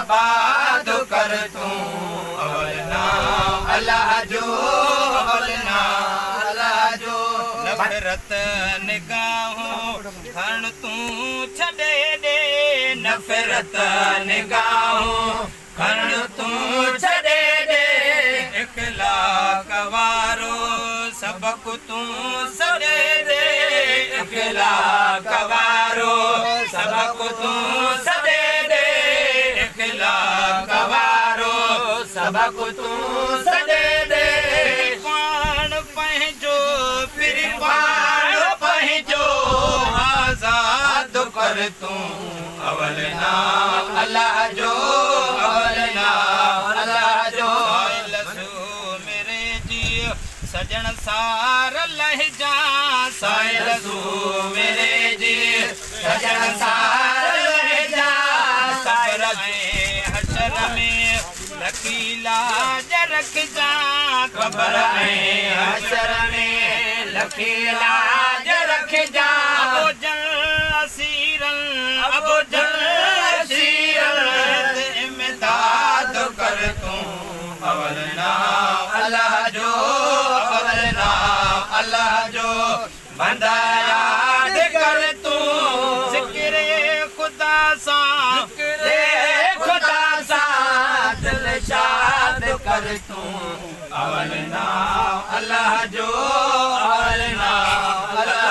आबाद कर तू अवल नाम अल्लाह जो अवल नाम अल्लाह जो नफरत निगाहों खण तू छड़े दे नफरत निगाहों खण तू छड़े दे इखलाक वारो सबक तू सड़े दे इखलाक वारो सबक तू सड़े दे इखलाक वारो सबक तू सड़े दे पाण पंहिंजो फिर पाण पंहिंजो आज़ाद कर तू अवल नाम अल्लाह जो अवल नाम अल्लाह जो मेरे जी सजन सार लहजा साइल सू मेरे जी सजन सार लहजा सबर में हशर में लकीला रख जा कबर में हशर में लकीला रख जा अबो जल असीरन अबो जल असीरन इमदाद कर तू अवल नाम अल्लाह जो अवल नाम अल्लाह जो बंदा याद कर तू जिक्र खुदा सा खुदा सा दिल शाद कर तू अवल नाम अल्लाह जो अवल नाम अल्लाह